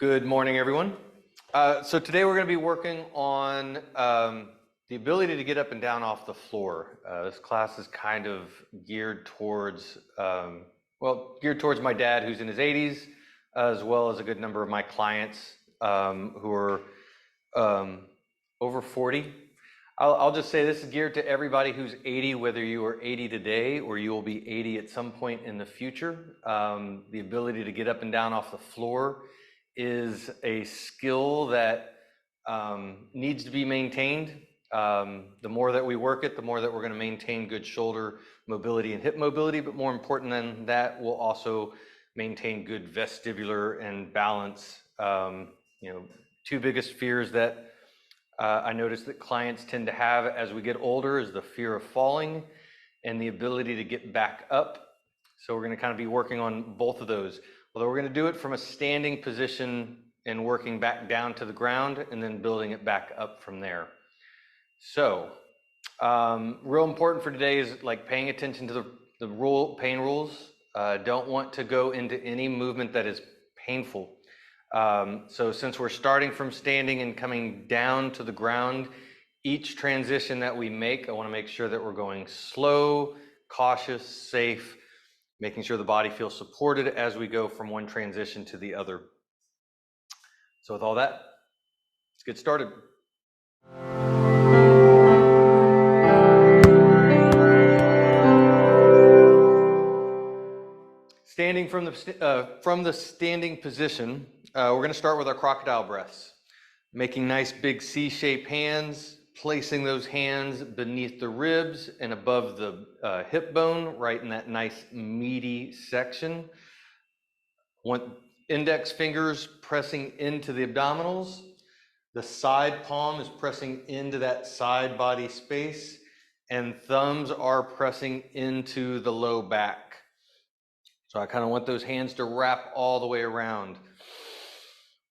Good morning, everyone. So today we're going to be working on the ability to get up and down off the floor. This class is kind of geared towards, geared towards my dad who's in his 80s, as well as a good number of my clients who are over 40. I'll just say this is geared to everybody who's 80, whether you are 80 today or you will be 80 at some point in the future. The ability to get up and down off the floor is a skill that needs to be maintained. The more that we work it, the more that we're going to maintain good shoulder mobility and hip mobility, but more important than that, we'll also maintain good vestibular and balance. Two biggest fears that I notice that clients tend to have as we get older is the fear of falling and the ability to get back up. So we're going to kind of be working on both of those. Although we're going to do it from a standing position and working back down to the ground and then building it back up from there. So real important for today is like paying attention to the pain rules. Don't want to go into any movement that is painful. So since we're starting from standing and coming down to the ground, each transition that we make, I want to make sure that we're going slow, cautious, safe, making sure the body feels supported as we go from one transition to the other. So with all that, let's get started. Standing from the standing position, we're going to start with our crocodile breaths. Making nice big C-shaped hands, placing those hands beneath the ribs and above the hip bone, right in that nice meaty section. Want index fingers pressing into the abdominals. The side palm is pressing into that side body space, and thumbs are pressing into the low back. So I kind of want those hands to wrap all the way around.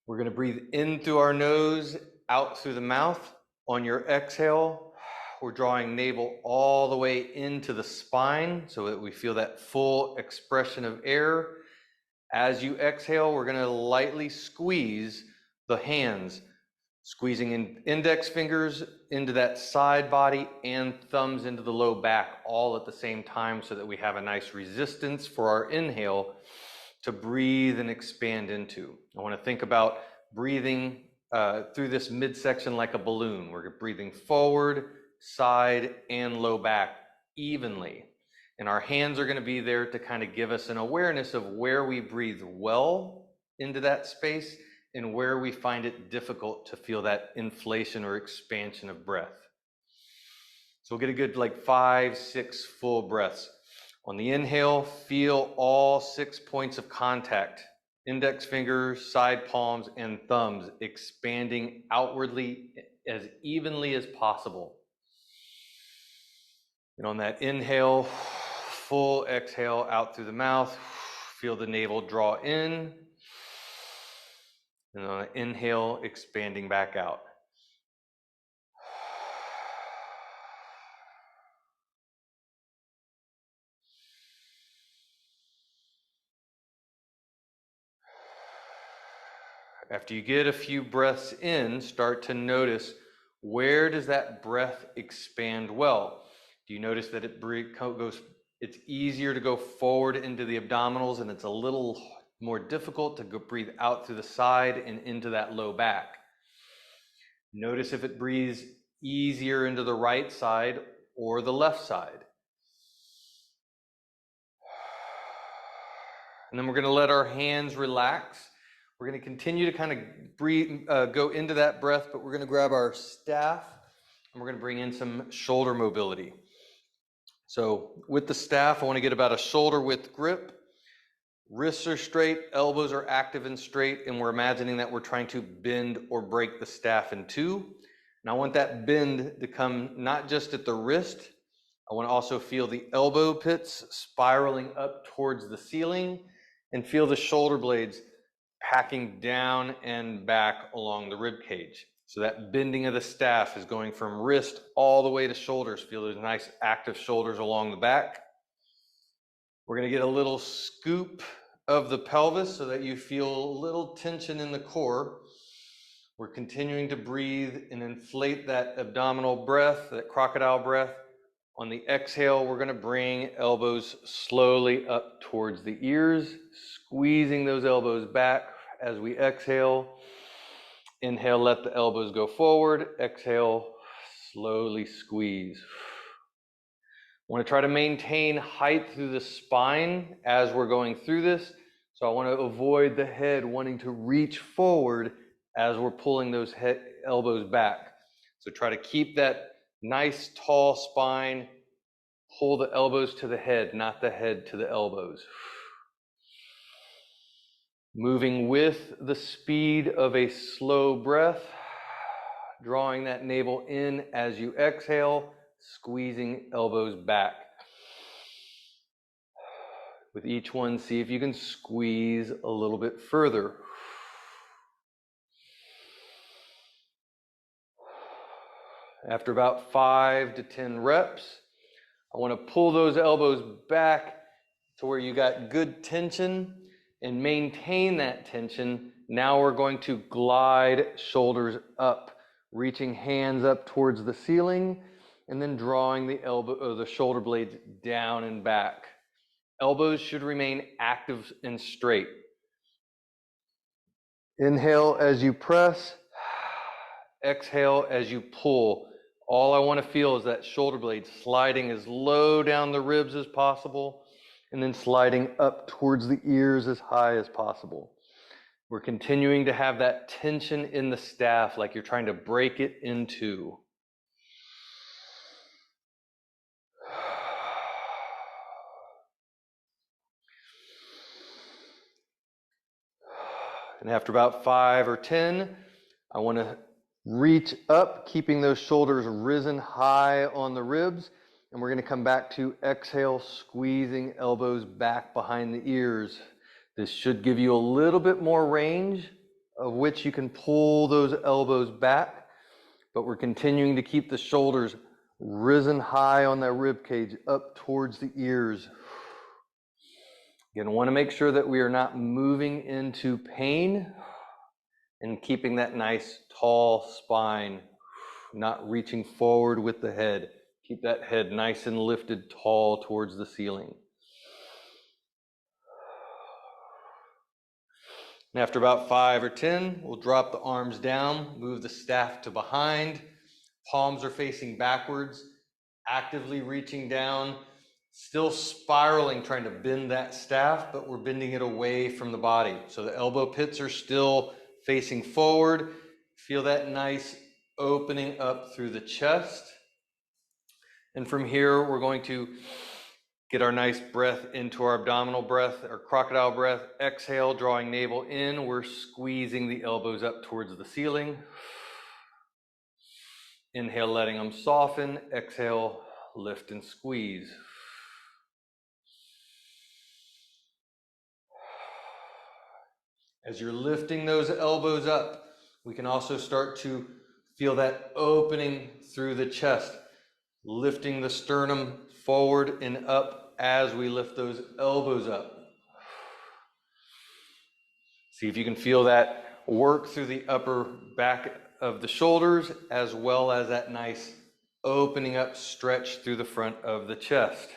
We're going to breathe in through our nose, out through the mouth. On your exhale, we're drawing navel all the way into the spine so that we feel that full expression of air. As you exhale, we're going to lightly squeeze the hands, squeezing in index fingers into that side body and thumbs into the low back all at the same time so that we have a nice resistance for our inhale to breathe and expand into. I want to think about breathing through this midsection like a balloon. We're breathing forward, side, and low back evenly. And our hands are going to be there to kind of give us an awareness of where we breathe well into that space and where we find it difficult to feel that inflation or expansion of breath. So we'll get a good 5, 6 full breaths. On the inhale, feel all 6 points of contact. Index fingers, side palms, and thumbs expanding outwardly as evenly as possible. And on that inhale, full exhale out through the mouth. Feel the navel draw in. And on an inhale, expanding back out. After you get a few breaths in, start to notice where does that breath expand well. Do you notice that it's easier to go forward into the abdominals and it's a little more difficult to breathe out through the side and into that low back? Notice if it breathes easier into the right side or the left side. And then we're going to let our hands relax. We're going to continue to kind of breathe, go into that breath, but we're going to grab our staff and we're going to bring in some shoulder mobility. So with the staff, I want to get about a shoulder width grip. Wrists are straight, elbows are active and straight, and we're imagining that we're trying to bend or break the staff in two. And I want that bend to come not just at the wrist. I want to also feel the elbow pits spiraling up towards the ceiling and feel the shoulder blades packing down and back along the rib cage. So that bending of the staff is going from wrist all the way to shoulders. Feel those nice active shoulders along the back. We're going to get a little scoop of the pelvis so that you feel a little tension in the core. We're continuing to breathe and inflate that abdominal breath, that crocodile breath. On the exhale, we're going to bring elbows slowly up towards the ears, squeezing those elbows back as we exhale. Inhale, let the elbows go forward. Exhale, slowly squeeze. Want to try to maintain height through the spine as we're going through this. So I want to avoid the head wanting to reach forward as we're pulling those elbows back. So try to keep that nice tall spine. Pull the elbows to the head, not the head to the elbows. Moving with the speed of a slow breath, drawing that navel in as you exhale, squeezing elbows back. With each one, see if you can squeeze a little bit further. After about 5 to 10 reps, I want to pull those elbows back to where you got good tension and maintain that tension. Now we're going to glide shoulders up, reaching hands up towards the ceiling, and then drawing the shoulder blades down and back. Elbows should remain active and straight. Inhale as you press, exhale as you pull. All I want to feel is that shoulder blade sliding as low down the ribs as possible, and then sliding up towards the ears as high as possible. We're continuing to have that tension in the staff, like you're trying to break it in two. And after about 5 or 10, I want to reach up, keeping those shoulders risen high on the ribs. And we're going to come back to exhale, squeezing elbows back behind the ears. This should give you a little bit more range of which you can pull those elbows back. But we're continuing to keep the shoulders risen high on that rib cage up towards the ears. Again, I want to make sure that we are not moving into pain and keeping that nice tall spine, not reaching forward with the head. Keep that head nice and lifted tall towards the ceiling. And after about 5 or 10, we'll drop the arms down, move the staff to behind. Palms are facing backwards, actively reaching down. Still spiraling, trying to bend that staff, but we're bending it away from the body. So the elbow pits are still facing forward. Feel that nice opening up through the chest. And from here, we're going to get our nice breath into our abdominal breath, our crocodile breath. Exhale, drawing navel in. We're squeezing the elbows up towards the ceiling. Inhale, letting them soften. Exhale, lift and squeeze. As you're lifting those elbows up, we can also start to feel that opening through the chest, lifting the sternum forward and up as we lift those elbows up. See if you can feel that work through the upper back of the shoulders, as well as that nice opening up stretch through the front of the chest.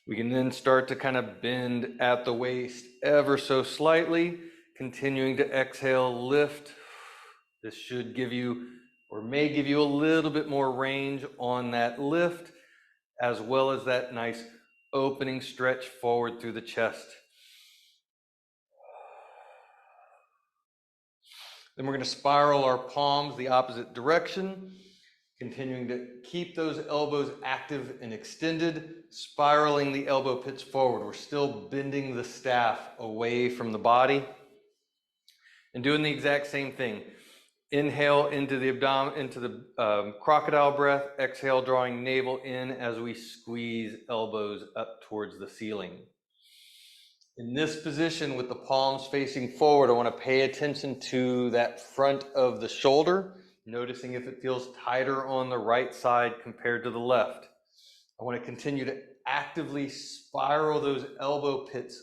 We can then start to kind of bend at the waist ever so slightly, continuing to exhale, lift. This should give you, or may give you, a little bit more range on that lift, as well as that nice opening stretch forward through the chest. Then we're going to spiral our palms the opposite direction, continuing to keep those elbows active and extended, spiraling the elbow pits forward. We're still bending the staff away from the body. And doing the exact same thing. Inhale into the abdomen, into the crocodile breath. Exhale, drawing navel in as we squeeze elbows up towards the ceiling. In this position with the palms facing forward, I want to pay attention to that front of the shoulder, noticing if it feels tighter on the right side compared to the left. I want to continue to actively spiral those elbow pits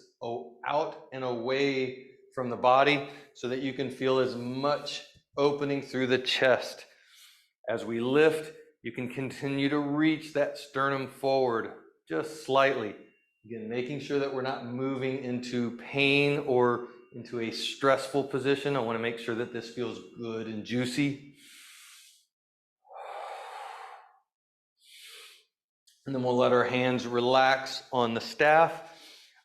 out and away from the body so that you can feel as much opening through the chest. As we lift, you can continue to reach that sternum forward just slightly. Again, making sure that we're not moving into pain or into a stressful position. I want to make sure that this feels good and juicy. And then we'll let our hands relax on the staff.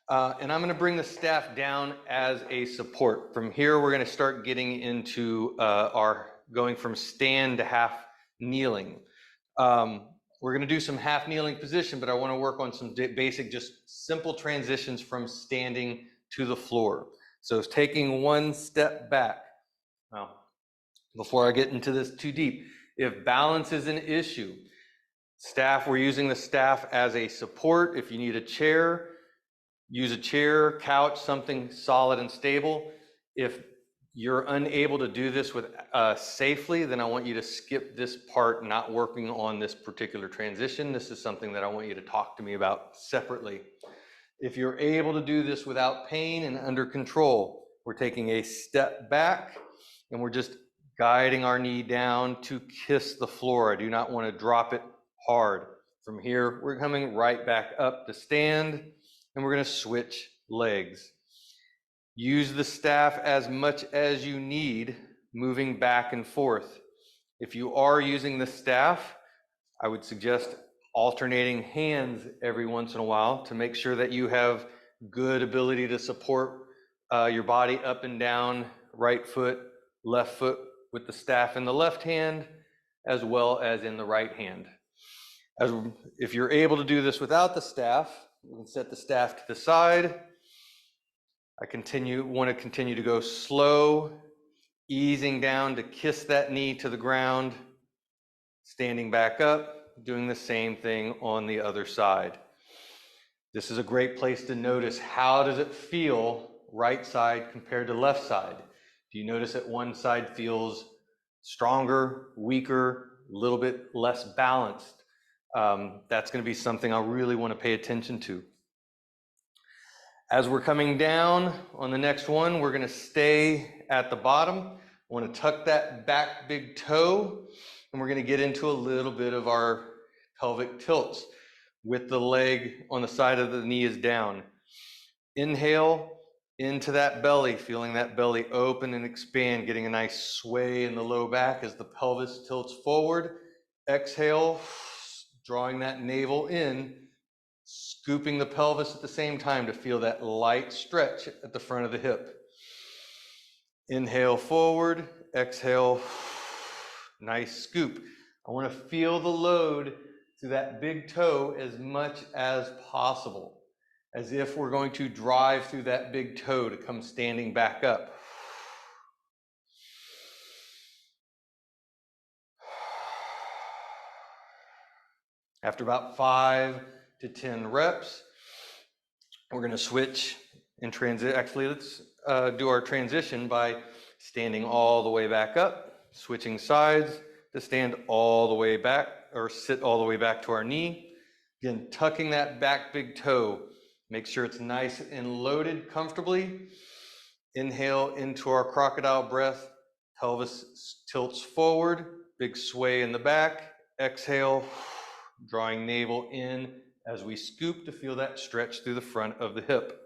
And I'm going to bring the staff down as a support. From here, we're going to start getting into going from stand to half kneeling. We're going to do some half kneeling position, but I want to work on some basic, just simple transitions from standing to the floor. So it's taking one step back. Now, before I get into this too deep, if balance is an issue, we're using the staff as a support. If you need a chair, use a chair, couch, something solid and stable. If you're unable to do this safely, then I want you to skip this part, not working on this particular transition. This is something that I want you to talk to me about separately. If you're able to do this without pain and under control, we're taking a step back and we're just guiding our knee down to kiss the floor. I do not want to drop it hard. From here, we're coming right back up to stand, and we're going to switch legs. Use the staff as much as you need, moving back and forth. If you are using the staff, I would suggest alternating hands every once in a while to make sure that you have good ability to support your body up and down, right foot, left foot, with the staff in the left hand, as well as in the right hand. If you're able to do this without the staff, you can set the staff to the side. I want to continue to go slow, easing down to kiss that knee to the ground, standing back up, doing the same thing on the other side. This is a great place to notice, how does it feel right side compared to left side? Do you notice that one side feels stronger, weaker, a little bit less balanced? That's going to be something I really want to pay attention to. As we're coming down on the next one, we're going to stay at the bottom. I want to tuck that back big toe, and we're going to get into a little bit of our pelvic tilts with the leg on the side of the knee is down. Inhale into that belly, feeling that belly open and expand, getting a nice sway in the low back as the pelvis tilts forward. Exhale, drawing that navel in, scooping the pelvis at the same time to feel that light stretch at the front of the hip. Inhale forward, exhale, nice scoop. I want to feel the load to that big toe as much as possible, as if we're going to drive through that big toe to come standing back up. After about 5 to 10 reps, we're going to switch and transit. Actually, let's do our transition by standing all the way back up, switching sides to stand all the way back, or sit all the way back to our knee. Again, tucking that back big toe. Make sure it's nice and loaded comfortably. Inhale into our crocodile breath. Pelvis tilts forward, big sway in the back. Exhale, drawing navel in as we scoop to feel that stretch through the front of the hip.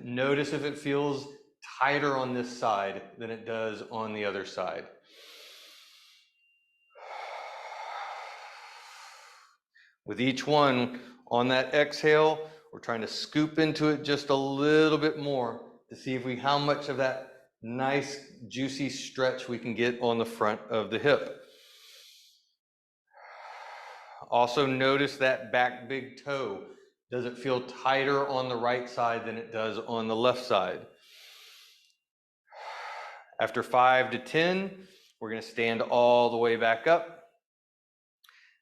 Notice if it feels tighter on this side than it does on the other side. With each one, on that exhale, we're trying to scoop into it just a little bit more to see how much of that nice juicy stretch we can get on the front of the hip. Also notice that back big toe. Does it feel tighter on the right side than it does on the left side? After 5 to 10, we're going to stand all the way back up.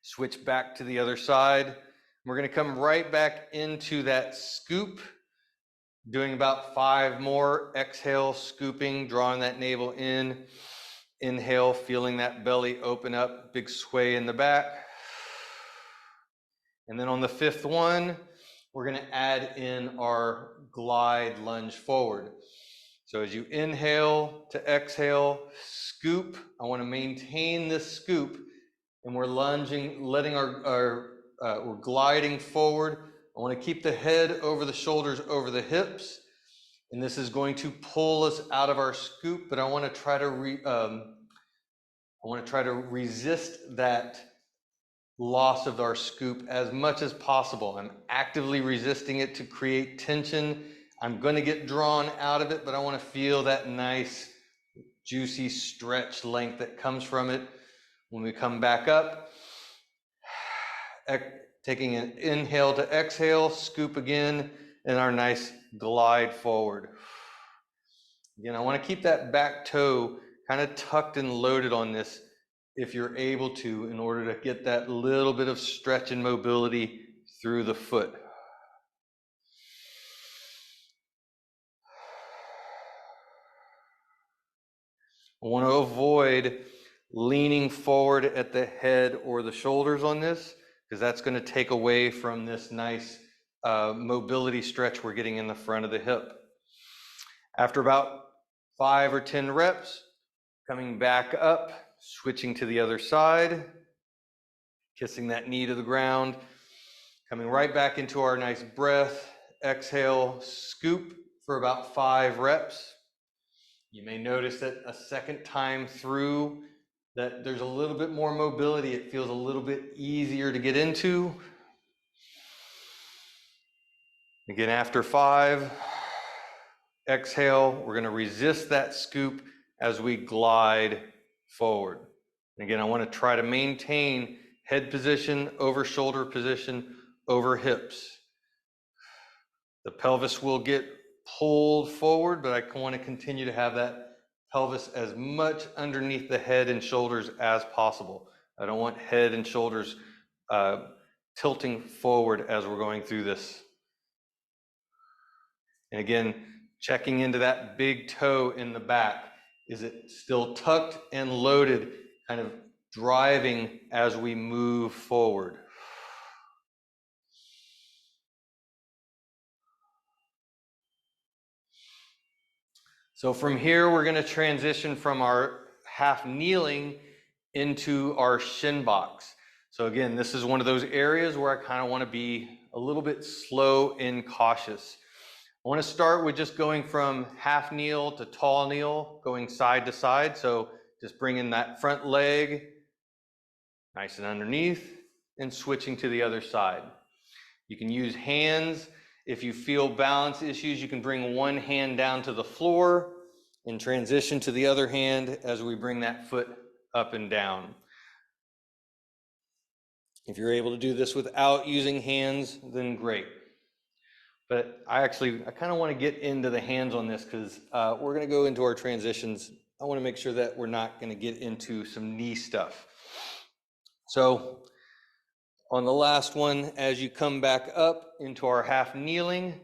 Switch back to the other side. We're going to come right back into that scoop, doing about 5 more. Exhale, scooping, drawing that navel in. Inhale, feeling that belly open up, big sway in the back. And then on the fifth one, we're gonna add in our glide lunge forward. So as you inhale to exhale, scoop. I wanna maintain this scoop, and we're lunging, letting we're gliding forward. I wanna keep the head over the shoulders, over the hips, and this is going to pull us out of our scoop, but I wanna try to resist that loss of our scoop as much as possible. I'm actively resisting it to create tension. I'm going to get drawn out of it, but I want to feel that nice, juicy stretch length that comes from it. When we come back up, taking an inhale to exhale, scoop again, and our nice glide forward. Again, I want to keep that back toe kind of tucked and loaded on this if you're able to, in order to get that little bit of stretch and mobility through the foot. I want to avoid leaning forward at the head or the shoulders on this, because that's going to take away from this nice mobility stretch we're getting in the front of the hip. After about 5 or 10 reps, coming back up, switching to the other side, kissing that knee to the ground, coming right back into our nice breath, exhale, scoop for about 5 reps. You may notice that a second time through that there's a little bit more mobility. It feels a little bit easier to get into. Again, after 5, exhale, we're going to resist that scoop as we glide forward. Again, I want to try to maintain head position over shoulder position over hips. The pelvis will get pulled forward, but I want to continue to have that pelvis as much underneath the head and shoulders as possible. I don't want head and shoulders tilting forward as we're going through this. And again, checking into that big toe in the back. Is it still tucked and loaded, kind of driving as we move forward? So from here, we're going to transition from our half kneeling into our shin box. So again, this is one of those areas where I kind of want to be a little bit slow and cautious. I want to start with just going from half kneel to tall kneel, going side to side. So just bringing that front leg nice and underneath and switching to the other side. You can use hands. If you feel balance issues, you can bring one hand down to the floor and transition to the other hand as we bring that foot up and down. If you're able to do this without using hands, then great. But I kind of want to get into the hands on this because we're going to go into our transitions. I want to make sure that we're not going to get into some knee stuff. So on the last one, as you come back up into our half kneeling,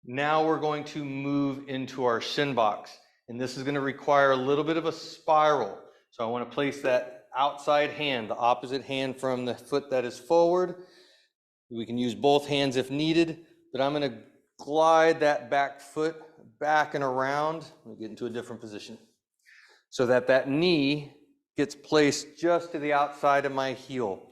now we're going to move into our shin box. And this is going to require a little bit of a spiral. So I want to place that outside hand, the opposite hand from the foot that is forward. We can use both hands if needed, but I'm going to glide that back foot back and around. Let me get into a different position so that that knee gets placed just to the outside of my heel.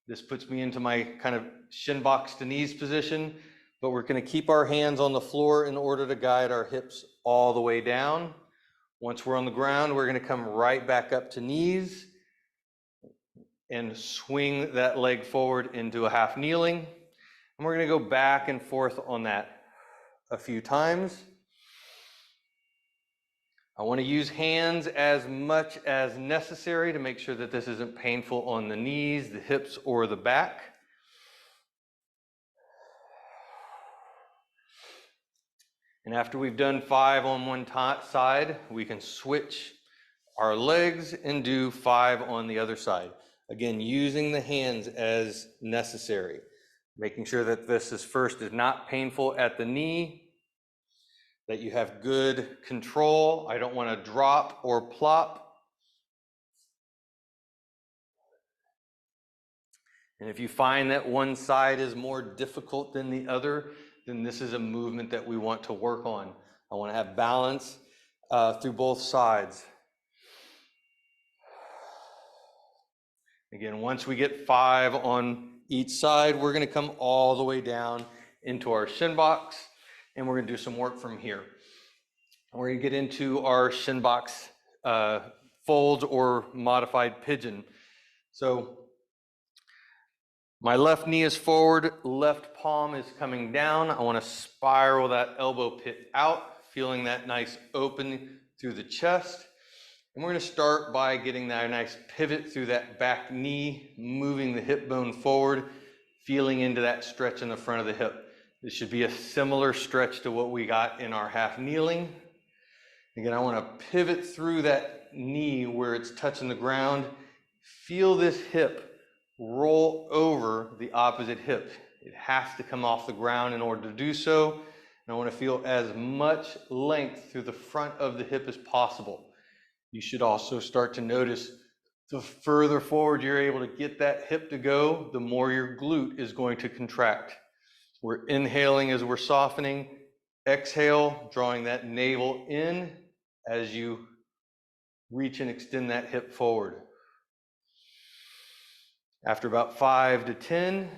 This puts me into my kind of shin box to knees position, but we're going to keep our hands on the floor in order to guide our hips all the way down. Once we're on the ground, we're going to come right back up to knees and swing that leg forward into a half kneeling. And we're going to go back and forth on that a few times. I want to use hands as much as necessary to make sure that this isn't painful on the knees, the hips, or the back. And after we've done 5 on one side, we can switch our legs and do 5 on the other side. Again, using the hands as necessary, making sure that this is not painful at the knee, that you have good control. I don't want to drop or plop. And if you find that one side is more difficult than the other, then this is a movement that we want to work on. I want to have balance through both sides. Again, once we get 5 on each side, we're going to come all the way down into our shin box, and we're going to do some work from here. We're going to get into our shin box folds or modified pigeon. So my left knee is forward, left palm is coming down. I want to spiral that elbow pit out, feeling that nice open through the chest. And we're going to start by getting that nice pivot through that back knee, moving the hip bone forward, feeling into that stretch in the front of the hip. This should be a similar stretch to what we got in our half kneeling. Again, I want to pivot through that knee where it's touching the ground. Feel this hip roll over the opposite hip. It has to come off the ground in order to do so. And I want to feel as much length through the front of the hip as possible. You should also start to notice the further forward you're able to get that hip to go, the more your glute is going to contract. We're inhaling as we're softening. Exhale, drawing that navel in as you reach and extend that hip forward. After about 5 to 10,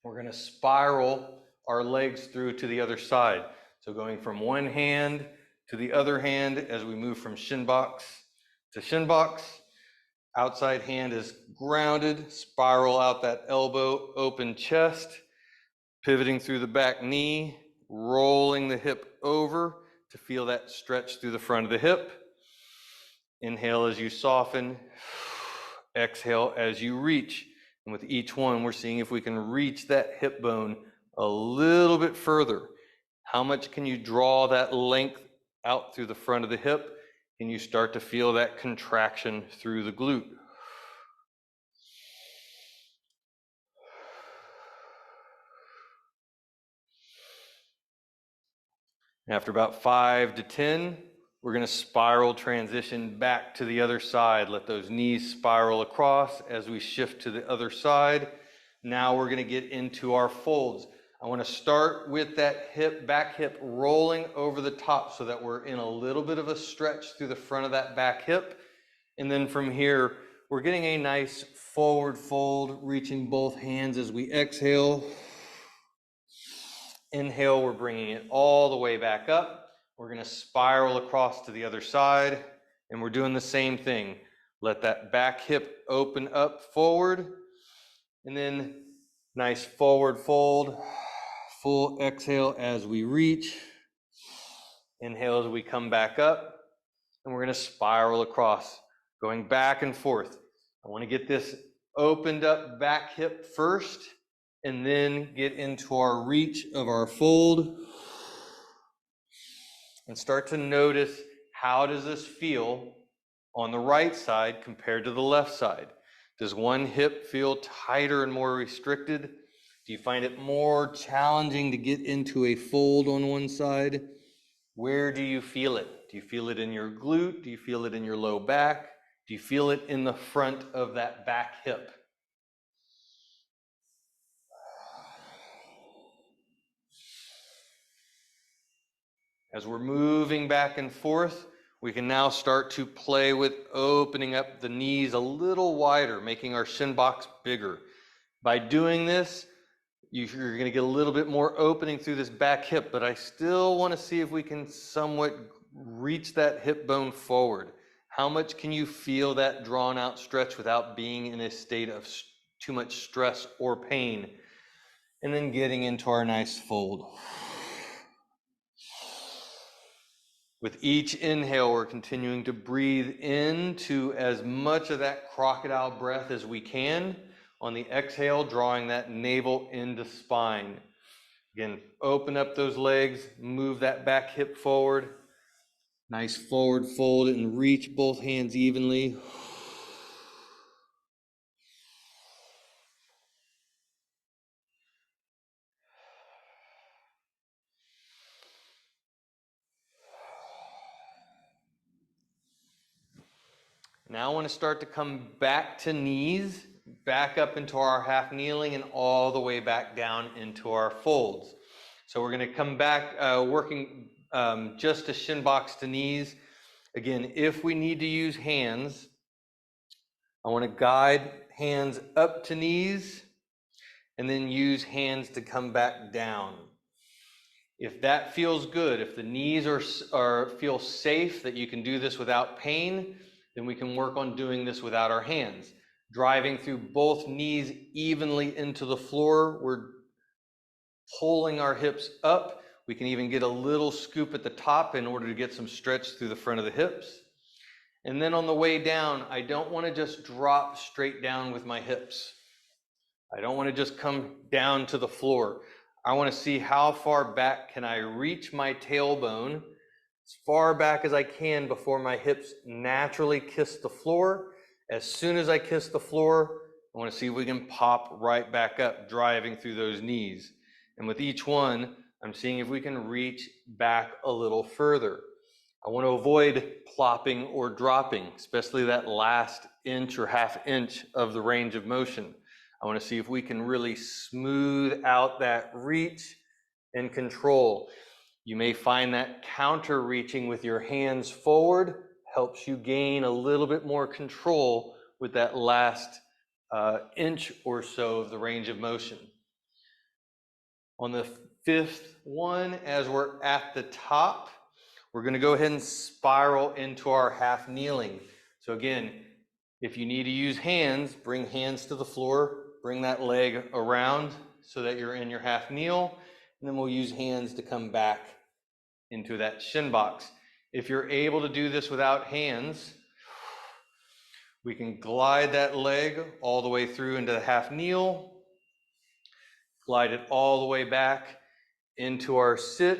we're going to spiral our legs through to the other side. So going from one hand to the other hand as we move from shin box to shin box. Outside hand is grounded, spiral out that elbow, open chest, pivoting through the back knee, rolling the hip over to feel that stretch through the front of the hip. Inhale as you soften, exhale as you reach. And with each one, we're seeing if we can reach that hip bone a little bit further. How much can you draw that length out through the front of the hip? Can you start to feel that contraction through the glute? After about 5 to 10, we're going to spiral transition back to the other side. Let those knees spiral across as we shift to the other side. Now we're going to get into our folds. I want to start with that hip, back hip rolling over the top so that we're in a little bit of a stretch through the front of that back hip. And then from here, we're getting a nice forward fold, reaching both hands as we exhale. Inhale, we're bringing it all the way back up. We're going to spiral across to the other side, and we're doing the same thing. Let that back hip open up forward, and then nice forward fold, full exhale as we reach. Inhale as we come back up, and we're going to spiral across, going back and forth. I want to get this opened up back hip first, and then get into our reach of our fold. And start to notice, how does this feel on the right side compared to the left side? Does one hip feel tighter and more restricted? Do you find it more challenging to get into a fold on one side? Where do you feel it? Do you feel it in your glute? Do you feel it in your low back? Do you feel it in the front of that back hip? As we're moving back and forth, we can now start to play with opening up the knees a little wider, making our shin box bigger. By doing this, you're going to get a little bit more opening through this back hip, but I still want to see if we can somewhat reach that hip bone forward. How much can you feel that drawn out stretch without being in a state of too much stress or pain? And then getting into our nice fold. With each inhale, we're continuing to breathe into as much of that crocodile breath as we can. On the exhale, drawing that navel into spine. Again, open up those legs, move that back hip forward. Nice forward fold and reach both hands evenly. Now I want to start to come back to knees, back up into our half kneeling and all the way back down into our folds. So we're going to come back working just to shin box to knees. Again, if we need to use hands, I want to guide hands up to knees and then use hands to come back down. If that feels good, if the knees feel safe that you can do this without pain, then we can work on doing this without our hands. Driving through both knees evenly into the floor, we're pulling our hips up. We can even get a little scoop at the top in order to get some stretch through the front of the hips. And then on the way down, I don't want to just drop straight down with my hips. I don't want to just come down to the floor. I want to see how far back can I reach my tailbone, as far back as I can before my hips naturally kiss the floor. As soon as I kiss the floor, I want to see if we can pop right back up, driving through those knees. And with each one, I'm seeing if we can reach back a little further. I want to avoid plopping or dropping, especially that last inch or half inch of the range of motion. I want to see if we can really smooth out that reach and control. You may find that counter reaching with your hands forward helps you gain a little bit more control with that last inch or so of the range of motion. On the fifth one, as we're at the top, we're going to go ahead and spiral into our half kneeling. So again, if you need to use hands, bring hands to the floor, bring that leg around so that you're in your half kneel, and then we'll use hands to come back into that shin box. If you're able to do this without hands, we can glide that leg all the way through into the half kneel, glide it all the way back into our sit.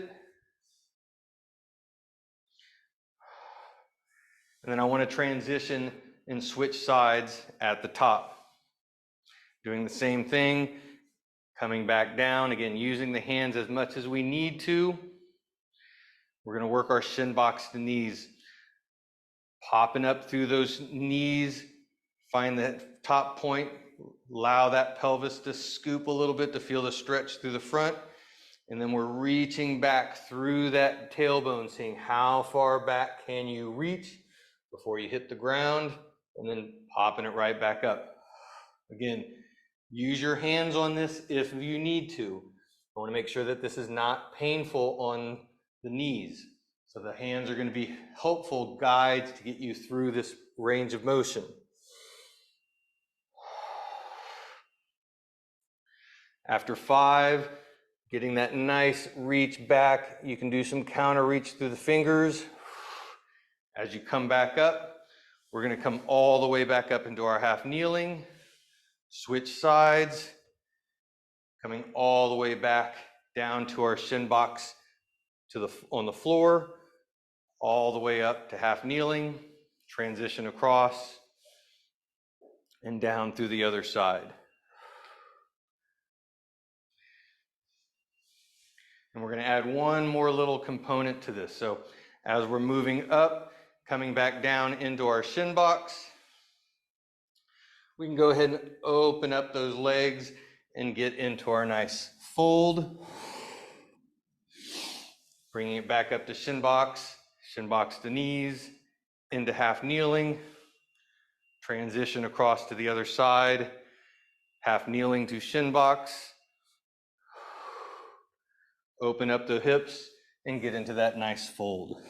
And then I want to transition and switch sides at the top. Doing the same thing, coming back down, again, using the hands as much as we need to. We're going to work our shin box to knees. Popping up through those knees, find that top point, allow that pelvis to scoop a little bit to feel the stretch through the front. And then we're reaching back through that tailbone, seeing how far back can you reach before you hit the ground, and then popping it right back up. Again, use your hands on this if you need to. I want to make sure that this is not painful on the knees. So the hands are going to be helpful guides to get you through this range of motion. After 5, getting that nice reach back, you can do some counter reach through the fingers. As you come back up, we're going to come all the way back up into our half kneeling, switch sides, coming all the way back down to our shin box on the floor, all the way up to half kneeling, transition across, and down through the other side. And we're going to add one more little component to this. So as we're moving up, coming back down into our shin box, we can go ahead and open up those legs and get into our nice fold. Bringing it back up to shin box to knees, into half kneeling, transition across to the other side, half kneeling to shin box, open up the hips and get into that nice fold.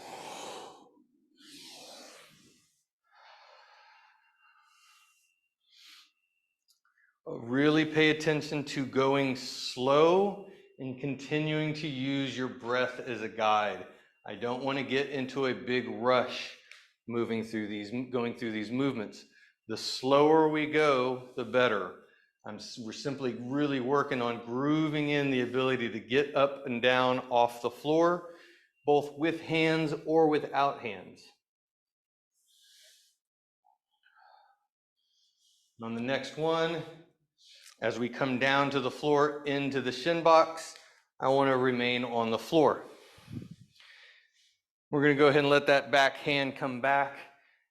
Really pay attention to going slow and continuing to use your breath as a guide. I don't want to get into a big rush going through these movements. The slower we go, the better. We're simply really working on grooving in the ability to get up and down off the floor, both with hands or without hands. And on the next one, as we come down to the floor into the shin box, I want to remain on the floor. We're going to go ahead and let that back hand come back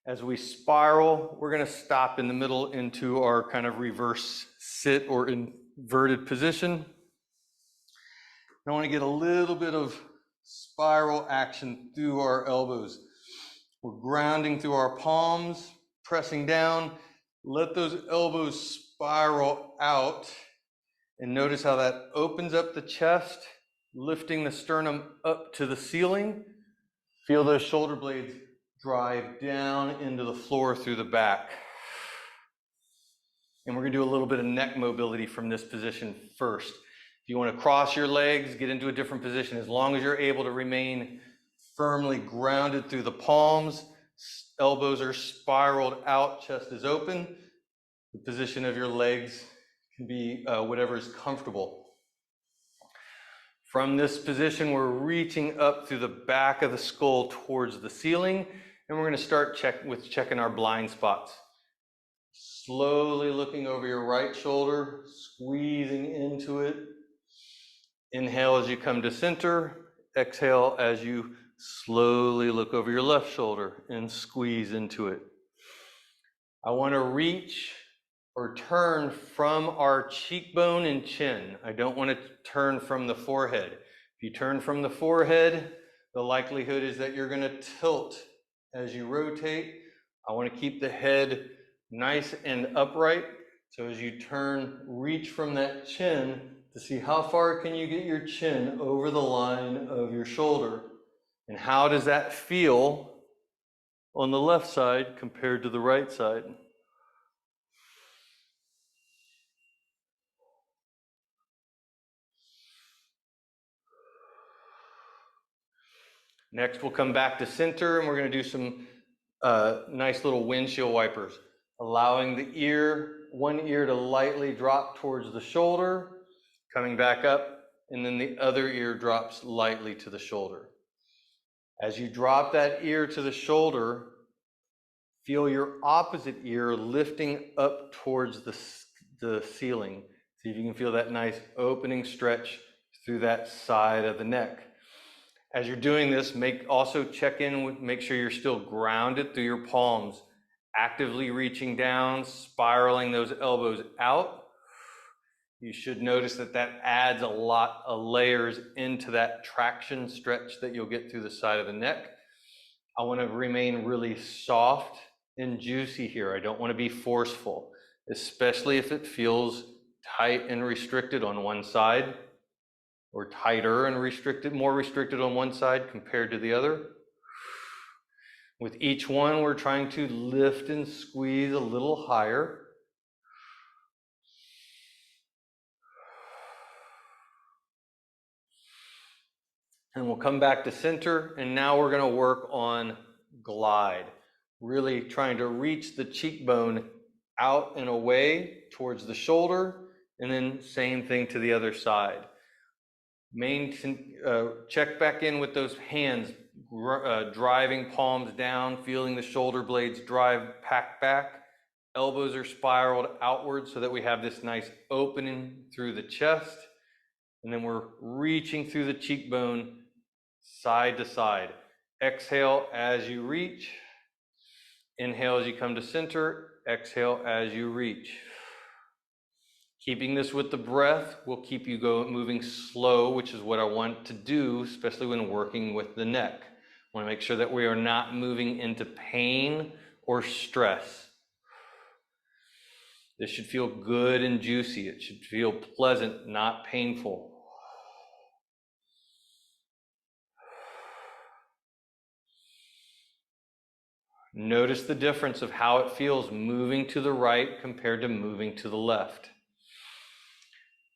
As we spiral, we're going to stop in the middle into our kind of reverse sit or inverted position. I want to get a little bit of spiral action through our elbows. We're grounding through our palms, pressing down. Let those elbows spiral out. And notice how that opens up the chest, lifting the sternum up to the ceiling. Feel those shoulder blades drive down into the floor through the back. And we're going to do a little bit of neck mobility from this position first. If you want to cross your legs, get into a different position, as long as you're able to remain firmly grounded through the palms, elbows are spiraled out, chest is open. The position of your legs can be whatever is comfortable. From this position, we're reaching up through the back of the skull towards the ceiling, and we're going to start checking our blind spots. Slowly looking over your right shoulder, squeezing into it. Inhale as you come to center. Exhale as you slowly look over your left shoulder and squeeze into it. I want to reach or turn from our cheekbone and chin. I don't want to turn from the forehead. If you turn from the forehead, the likelihood is that you're going to tilt as you rotate. I want to keep the head nice and upright. So as you turn, reach from that chin to see how far can you get your chin over the line of your shoulder. And how does that feel on the left side compared to the right side? Next, we'll come back to center, and we're going to do some nice little windshield wipers, allowing the one ear to lightly drop towards the shoulder, coming back up, and then the other ear drops lightly to the shoulder. As you drop that ear to the shoulder, feel your opposite ear lifting up towards the ceiling. See if you can feel that nice opening stretch through that side of the neck. As you're doing this, also check in, make sure you're still grounded through your palms, actively reaching down, spiraling those elbows out. You should notice that adds a lot of layers into that traction stretch that you'll get through the side of the neck. I want to remain really soft and juicy here. I don't want to be forceful, especially if it feels tight and restricted on one side, or tighter and more restricted on one side compared to the other. With each one, we're trying to lift and squeeze a little higher. And we'll come back to center, and now we're going to work on glide, really trying to reach the cheekbone out and away towards the shoulder, and then same thing to the other side. Check back in with those hands, driving palms down, feeling the shoulder blades pack back. Elbows are spiraled outward so that we have this nice opening through the chest. And then we're reaching through the cheekbone side to side. Exhale as you reach. Inhale as you come to center. Exhale as you reach. Keeping this with the breath will keep you moving slow, which is what I want to do, especially when working with the neck. I want to make sure that we are not moving into pain or stress. This should feel good and juicy. It should feel pleasant, not painful. Notice the difference of how it feels moving to the right compared to moving to the left.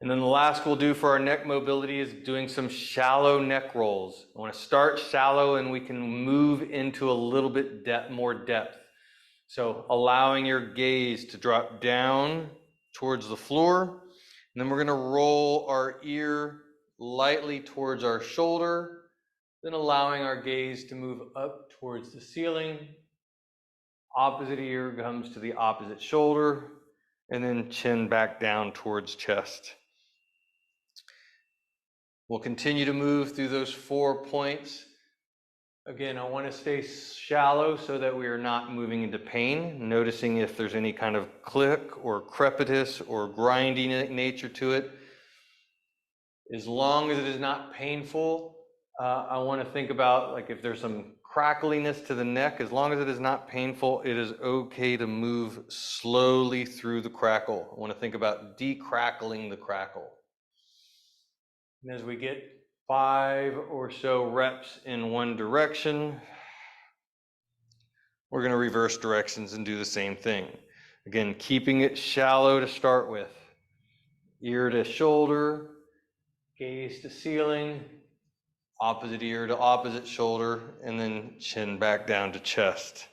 And then the last we'll do for our neck mobility is doing some shallow neck rolls. I want to start shallow, and we can move into a little bit more depth. So allowing your gaze to drop down towards the floor, and then we're going to roll our ear lightly towards our shoulder, then allowing our gaze to move up towards the ceiling. Opposite ear comes to the opposite shoulder, and then chin back down towards chest. We'll continue to move through those 4 points Again, I want to stay shallow so that we are not moving into pain, noticing if there's any kind of click or crepitus or grinding nature to it. As long as it is not painful, I want to think about like if there's some crackliness to the neck, as long as it is not painful, it is okay to move slowly through the crackle. I want to think about decrackling the crackle. And as we get 5 or so reps in one direction, we're going to reverse directions and do the same thing. Again, keeping it shallow to start with. Ear to shoulder, gaze to ceiling, opposite ear to opposite shoulder, and then chin back down to chest.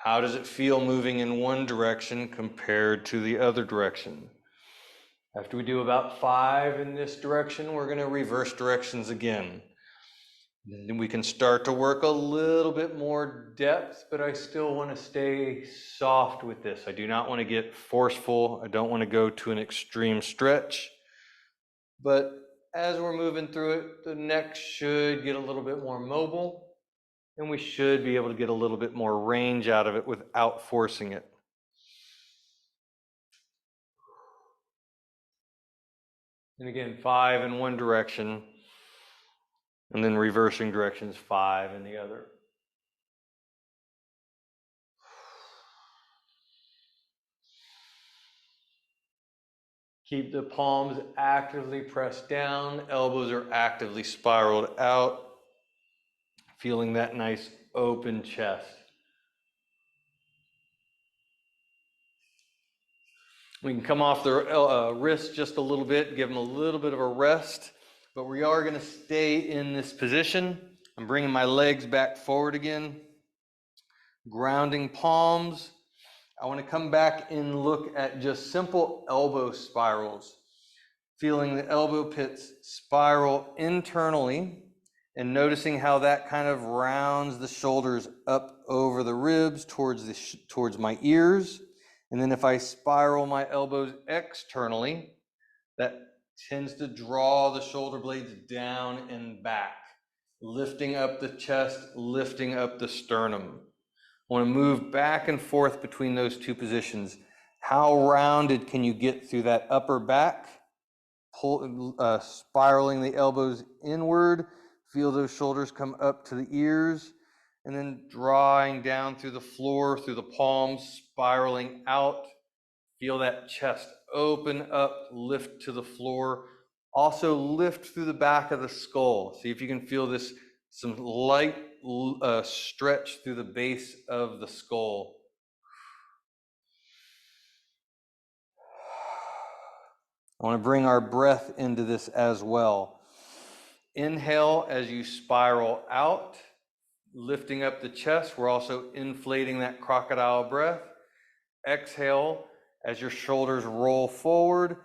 How does it feel moving in one direction compared to the other direction? After we do about 5 in this direction, we're going to reverse directions again. Then we can start to work a little bit more depth, but I still want to stay soft with this. I do not want to get forceful. I don't want to go to an extreme stretch. But as we're moving through it, the neck should get a little bit more mobile, and we should be able to get a little bit more range out of it without forcing it. And again, 5 in one direction, and then reversing directions 5 in the other. Keep the palms actively pressed down, elbows are actively spiraled out, feeling that nice open chest. We can come off the wrists just a little bit, give them a little bit of a rest, but we are going to stay in this position. I'm bringing my legs back forward again, grounding palms. I want to come back and look at just simple elbow spirals, feeling the elbow pits spiral internally and noticing how that kind of rounds the shoulders up over the ribs towards my ears. And then if I spiral my elbows externally, that tends to draw the shoulder blades down and back, lifting up the chest, lifting up the sternum. I want to move back and forth between those two positions. How rounded can you get through that upper back? Spiraling the elbows inward, feel those shoulders come up to the ears, and then drawing down through the floor, through the palms, spiraling out. Feel that chest open up, lift to the floor. Also lift through the back of the skull. See if you can feel this, some light stretch through the base of the skull. I want to bring our breath into this as well. Inhale as you spiral out, lifting up the chest. We're also inflating that crocodile breath. Exhale as your shoulders roll forward.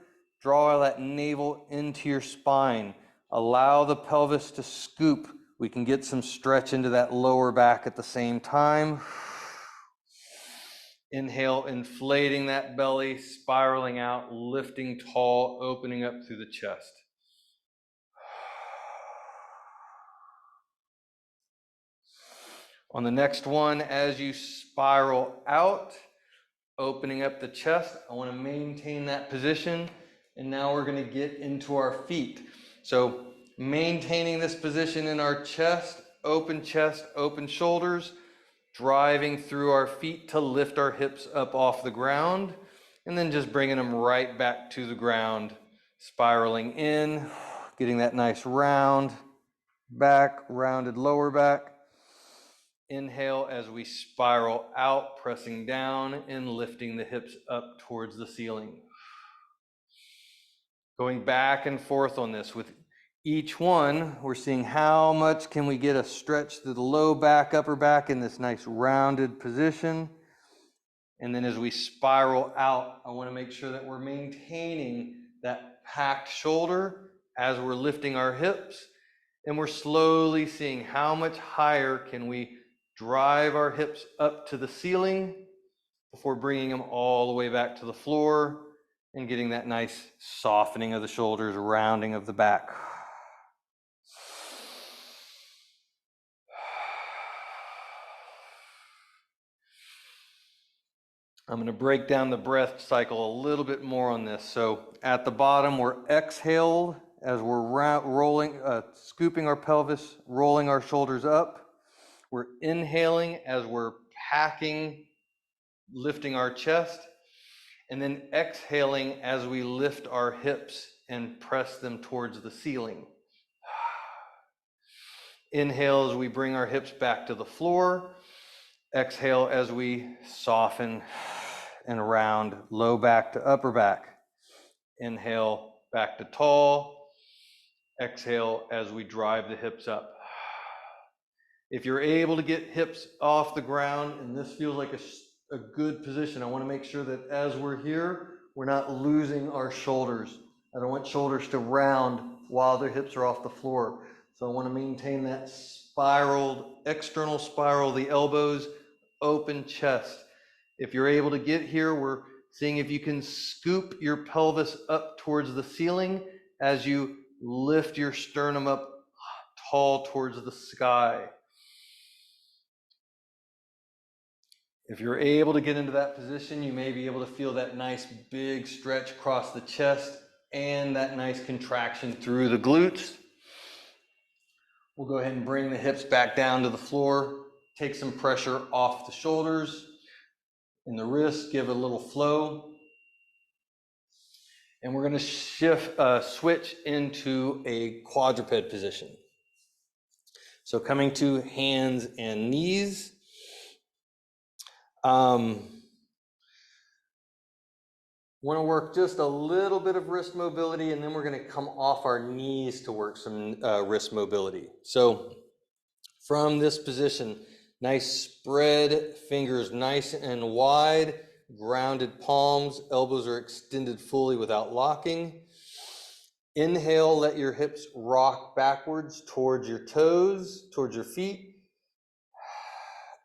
Draw that navel into your spine. Allow the pelvis to scoop. We can get some stretch into that lower back at the same time. Inhale, inflating that belly, spiraling out, lifting tall, opening up through the chest. On the next one, as you spiral out, opening up the chest, I want to maintain that position. And now we're going to get into our feet. So maintaining this position in our chest, open shoulders, driving through our feet to lift our hips up off the ground, and then just bringing them right back to the ground, spiraling in, getting that nice round back, rounded lower back. Inhale as we spiral out, pressing down and lifting the hips up towards the ceiling. Going back and forth on this. With each one, we're seeing how much can we get a stretch through the low back, upper back in this nice rounded position. And then as we spiral out, I want to make sure that we're maintaining that packed shoulder as we're lifting our hips. And we're slowly seeing how much higher can we drive our hips up to the ceiling before bringing them all the way back to the floor. and getting that nice softening of the shoulders, rounding of the back. I'm going to break down the breath cycle a little bit more on this. So at the bottom, we're exhaled as we're rolling, scooping our pelvis, rolling our shoulders up. We're inhaling as we're packing, lifting our chest, and then exhaling as we lift our hips and press them towards the ceiling. Inhale as we bring our hips back to the floor. Exhale as we soften and round, low back to upper back. Inhale, back to tall. Exhale as we drive the hips up. If you're able to get hips off the ground, and this feels like a good position, I want to make sure that as we're here, we're not losing our shoulders. I don't want shoulders to round while their hips are off the floor. So I want to maintain that spiraled, external spiral, the elbows, open chest. If you're able to get here, we're seeing if you can scoop your pelvis up towards the ceiling as you lift your sternum up tall towards the sky. If you're able to get into that position, you may be able to feel that nice big stretch across the chest and that nice contraction through the glutes. We'll go ahead and bring the hips back down to the floor, take some pressure off the shoulders and the wrists, give it a little flow. And we're going to switch into a quadruped position. So coming to hands and knees. Want to work just a little bit of wrist mobility, and then we're going to come off our knees to work some wrist mobility. So from this position, nice spread, fingers nice and wide, grounded palms, elbows are extended fully without locking. Inhale, let your hips rock backwards towards your toes, towards your feet.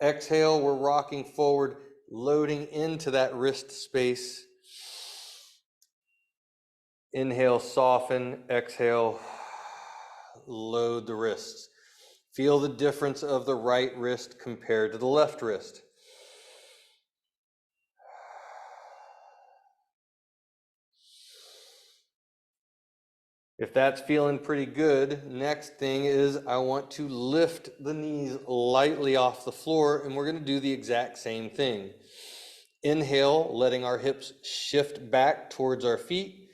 Exhale, we're rocking forward, loading into that wrist space. Inhale, soften. Exhale, load the wrists. Feel the difference of the right wrist compared to the left wrist. If that's feeling pretty good, next thing is I want to lift the knees lightly off the floor, and we're going to do the exact same thing. Inhale, letting our hips shift back towards our feet.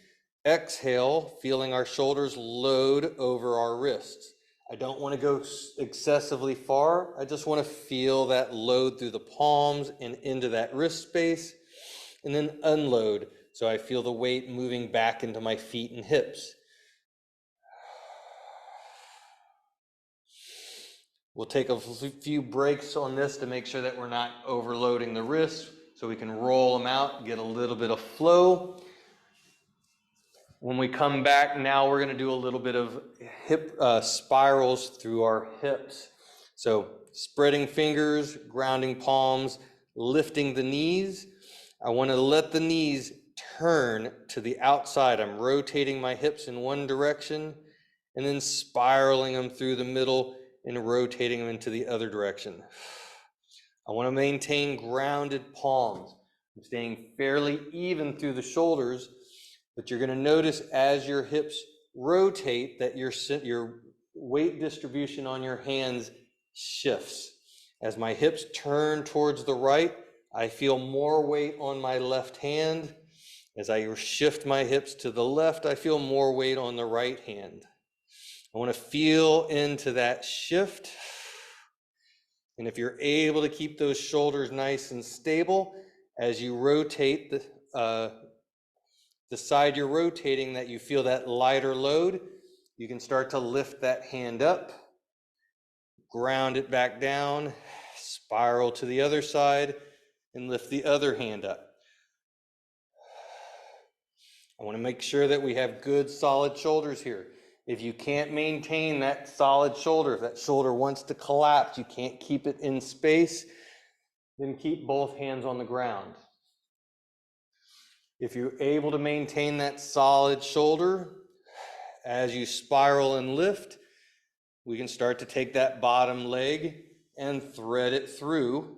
Exhale, feeling our shoulders load over our wrists. I don't want to go excessively far. I just want to feel that load through the palms and into that wrist space, and then unload. So I feel the weight moving back into my feet and hips. We'll take a few breaks on this to make sure that we're not overloading the wrists, so we can roll them out, get a little bit of flow. When we come back, now we're going to do a little bit of hip spirals through our hips. So spreading fingers, grounding palms, lifting the knees. I want to let the knees turn to the outside. I'm rotating my hips in one direction and then spiraling them through the middle and rotating them into the other direction. I want to maintain grounded palms. I'm staying fairly even through the shoulders, but you're going to notice as your hips rotate that your weight distribution on your hands shifts. As my hips turn towards the right, I feel more weight on my left hand. As I shift my hips to the left, I feel more weight on the right hand. I want to feel into that shift. And if you're able to keep those shoulders nice and stable, as you rotate the side you're rotating, that you feel that lighter load, you can start to lift that hand up, ground it back down, spiral to the other side, and lift the other hand up. I want to make sure that we have good solid shoulders here. If you can't maintain that solid shoulder, if that shoulder wants to collapse, you can't keep it in space, then keep both hands on the ground. If you're able to maintain that solid shoulder, as you spiral and lift, we can start to take that bottom leg and thread it through,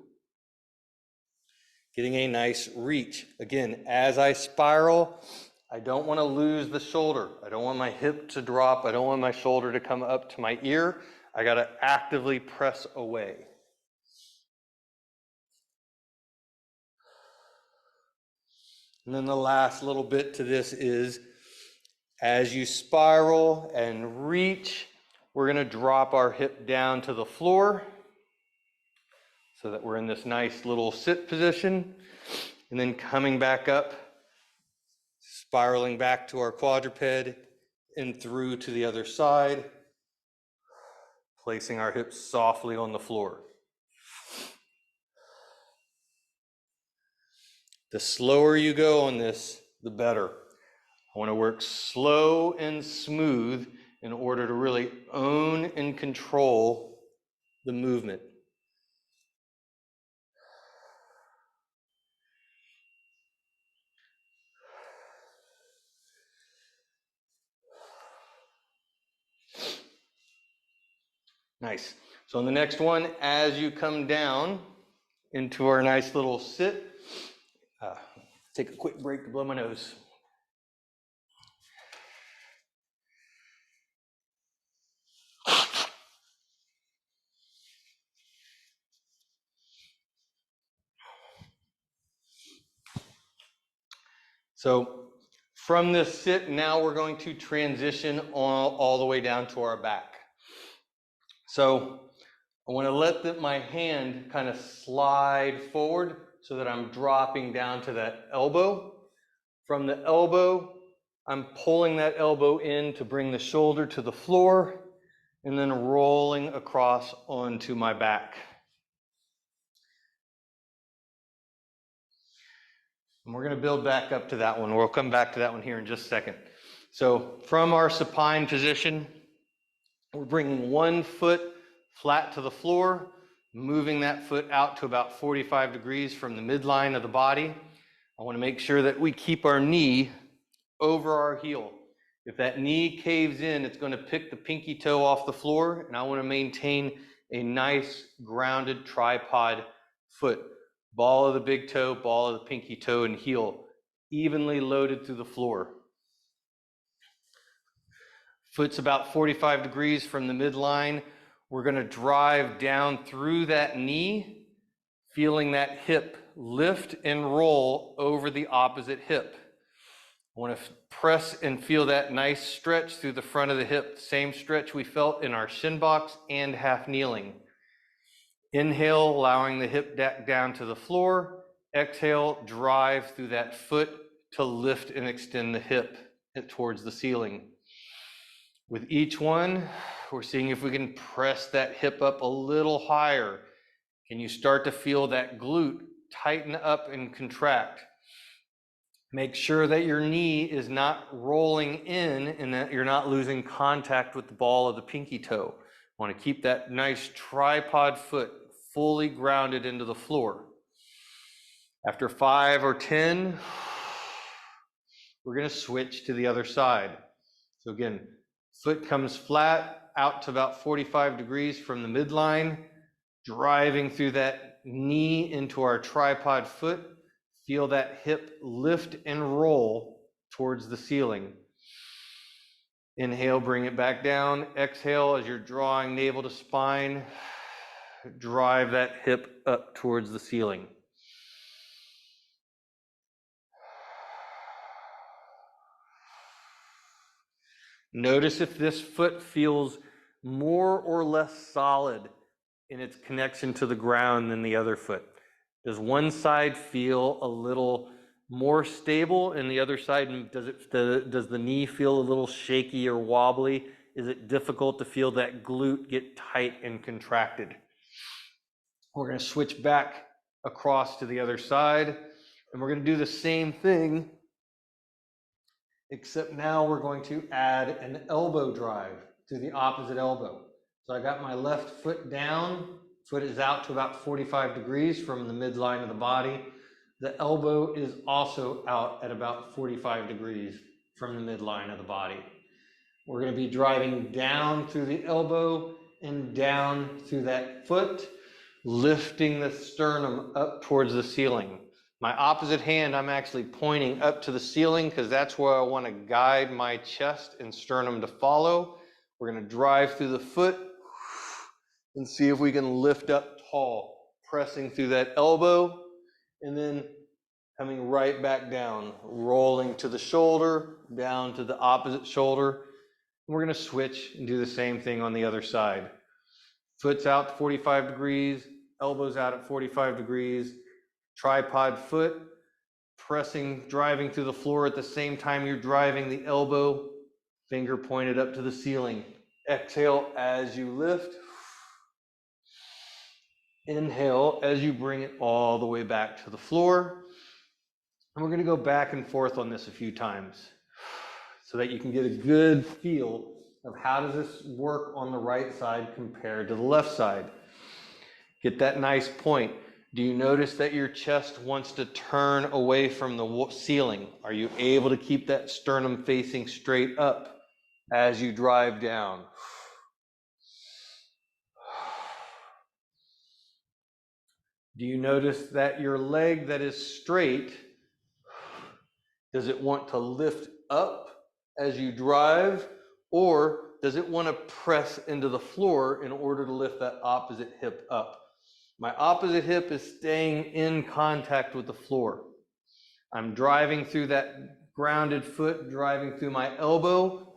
getting a nice reach. Again, as I spiral, I don't want to lose the shoulder. I don't want my hip to drop. I don't want my shoulder to come up to my ear. I got to actively press away. And then the last little bit to this is, as you spiral and reach, we're going to drop our hip down to the floor so that we're in this nice little sit position. And then coming back up, spiraling back to our quadruped and through to the other side, placing our hips softly on the floor. The slower you go on this, the better. I want to work slow and smooth in order to really own and control the movement. Nice. So on the next one, as you come down into our nice little sit, take a quick break to blow my nose. So from this sit, now we're going to transition all the way down to our back. So I want to let my hand kind of slide forward so that I'm dropping down to that elbow. From the elbow, I'm pulling that elbow in to bring the shoulder to the floor and then rolling across onto my back. And we're going to build back up to that one. We'll come back to that one here in just a second. So from our supine position, we're bringing one foot flat to the floor, moving that foot out to about 45 degrees from the midline of the body. I want to make sure that we keep our knee over our heel. If that knee caves in, it's going to pick the pinky toe off the floor, and I want to maintain a nice grounded tripod foot. Ball of the big toe, ball of the pinky toe, and heel evenly loaded through the floor. Foot's about 45 degrees from the midline. We're going to drive down through that knee, feeling that hip lift and roll over the opposite hip. I want to press and feel that nice stretch through the front of the hip, same stretch we felt in our shin box and half kneeling. Inhale, allowing the hip down to the floor. Exhale, drive through that foot to lift and extend the hip towards the ceiling. With each one, we're seeing if we can press that hip up a little higher. Can you start to feel that glute tighten up and contract? Make sure that your knee is not rolling in and that you're not losing contact with the ball of the pinky toe. Want to keep that nice tripod foot fully grounded into the floor. After 5 or 10, we're going to switch to the other side. So again, foot comes flat out to about 45 degrees from the midline, driving through that knee into our tripod foot. Feel that hip lift and roll towards the ceiling. Inhale, bring it back down. Exhale, as you're drawing navel to spine, drive that hip up towards the ceiling. Notice if this foot feels more or less solid in its connection to the ground than the other foot. Does one side feel a little more stable and the other side, does the knee feel a little shaky or wobbly? Is it difficult to feel that glute get tight and contracted? We're going to switch back across to the other side, and we're going to do the same thing, except now we're going to add an elbow drive to the opposite elbow. So I got my left foot down, foot is out to about 45 degrees from the midline of the body. The elbow is also out at about 45 degrees from the midline of the body. We're going to be driving down through the elbow and down through that foot, lifting the sternum up towards the ceiling. My opposite hand, I'm actually pointing up to the ceiling because that's where I want to guide my chest and sternum to follow. We're going to drive through the foot and see if we can lift up tall, pressing through that elbow and then coming right back down, rolling to the shoulder, down to the opposite shoulder. We're going to switch and do the same thing on the other side. Foot's out to 45 degrees, elbows out at 45 degrees, tripod foot, pressing, driving through the floor at the same time you're driving the elbow, finger pointed up to the ceiling. Exhale as you lift. Inhale as you bring it all the way back to the floor. And we're going to go back and forth on this a few times so that you can get a good feel of how does this work on the right side compared to the left side. Get that nice point. Do you notice that your chest wants to turn away from the ceiling? Are you able to keep that sternum facing straight up as you drive down? Do you notice that your leg that is straight, does it want to lift up as you drive, or does it want to press into the floor in order to lift that opposite hip up? My opposite hip is staying in contact with the floor. I'm driving through that grounded foot, driving through my elbow,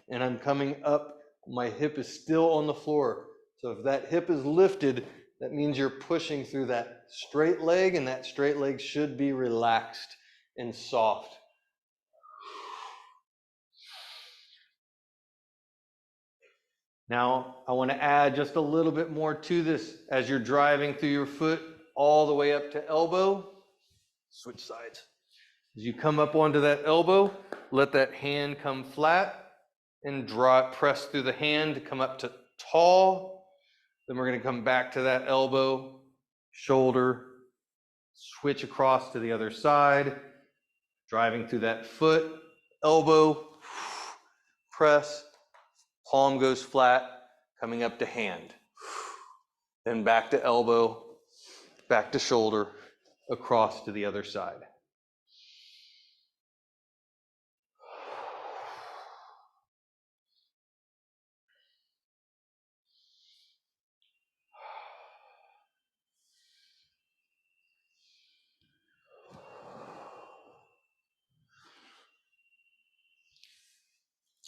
and I'm coming up. My hip is still on the floor. So if that hip is lifted, that means you're pushing through that straight leg, and that straight leg should be relaxed and soft. Now, I want to add just a little bit more to this as you're driving through your foot all the way up to elbow. Switch sides. As you come up onto that elbow, let that hand come flat and press through the hand to come up to tall. Then we're going to come back to that elbow, shoulder, switch across to the other side, driving through that foot, elbow, press, palm goes flat, coming up to hand. Then back to elbow, back to shoulder, across to the other side.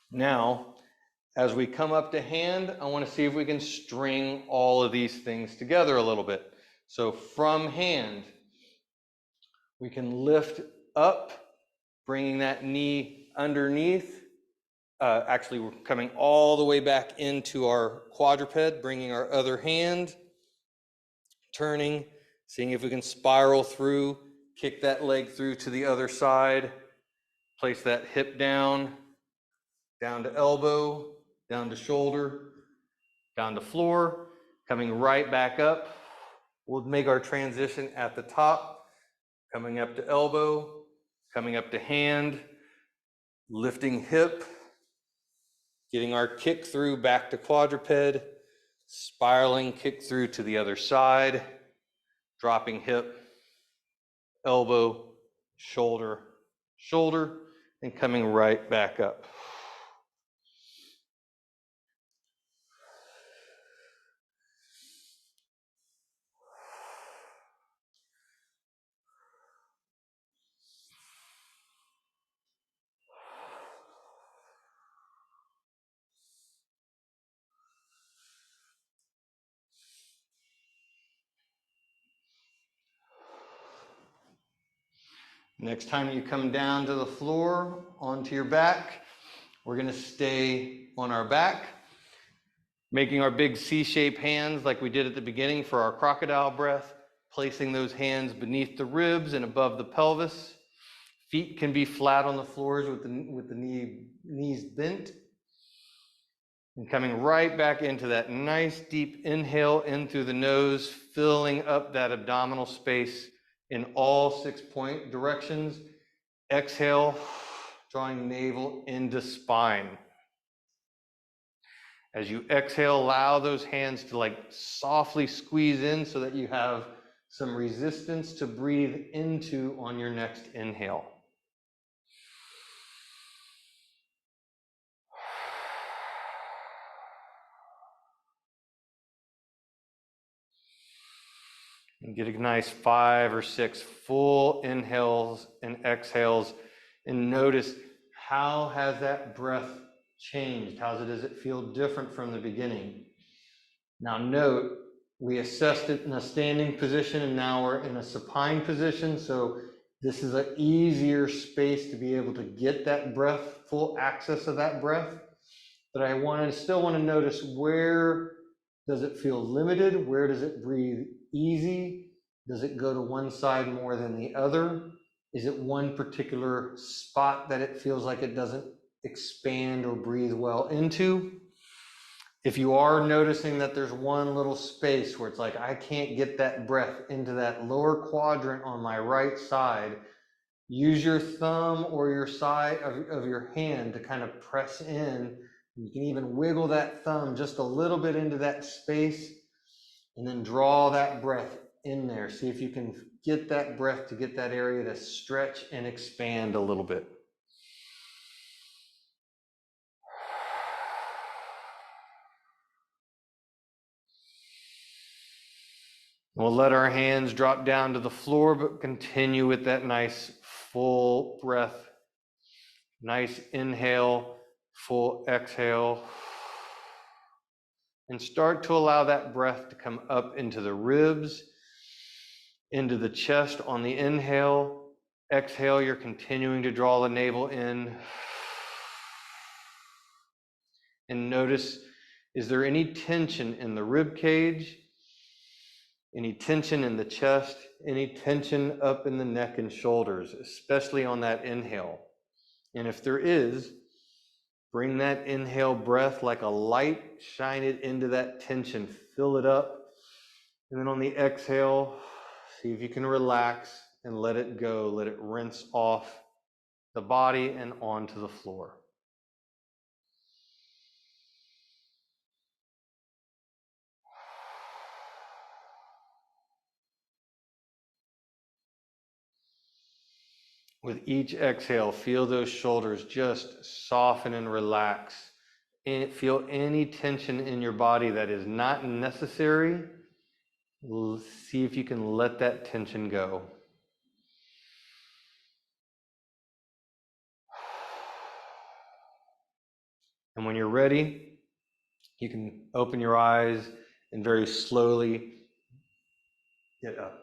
Now, as we come up to hand, I want to see if we can string all of these things together a little bit. So from hand, we can lift up, bringing that knee underneath. Actually, we're coming all the way back into our quadruped, bringing our other hand, turning, seeing if we can spiral through, kick that leg through to the other side, place that hip down to elbow, down to shoulder, down to floor, coming right back up. We'll make our transition at the top, coming up to elbow, coming up to hand, lifting hip, getting our kick through back to quadruped, spiraling kick through to the other side, dropping hip, elbow, shoulder, shoulder, and coming right back up. Next time you come down to the floor, onto your back, we're going to stay on our back, making our big C-shaped hands like we did at the beginning for our crocodile breath, placing those hands beneath the ribs and above the pelvis. Feet can be flat on the floors with the knees bent. And coming right back into that nice deep inhale in through the nose, filling up that abdominal space, in all 6 point directions. Exhale, drawing navel into spine. As you exhale, allow those hands to like softly squeeze in so that you have some resistance to breathe into on your next inhale. And get a nice 5 or 6 full inhales and exhales, and notice how has that breath changed? Does it feel different from the beginning? Now note, we assessed it in a standing position and now we're in a supine position, so this is an easier space to be able to get that breath, full access of that breath. But I still want to notice, where does it feel limited? Where does it breathe easy? Does it go to one side more than the other? Is it one particular spot that it feels like it doesn't expand or breathe well into? If you are noticing that there's one little space where it's like, I can't get that breath into that lower quadrant on my right side, use your thumb or your side of your hand to kind of press in. You can even wiggle that thumb just a little bit into that space and then draw that breath in there. See if you can get that breath to get that area to stretch and expand a little bit. We'll let our hands drop down to the floor, but continue with that nice full breath. Nice inhale, full exhale. And start to allow that breath to come up into the ribs, into the chest on the inhale. Exhale, you're continuing to draw the navel in. And notice, is there any tension in the rib cage? Any tension in the chest? Any tension up in the neck and shoulders, especially on that inhale? And if there is, bring that inhale breath like a light, shine it into that tension, fill it up. And then on the exhale, see if you can relax and let it go. Let it rinse off the body and onto the floor. With each exhale, feel those shoulders just soften and relax. And feel any tension in your body that is not necessary. See if you can let that tension go. And when you're ready, you can open your eyes and very slowly get up.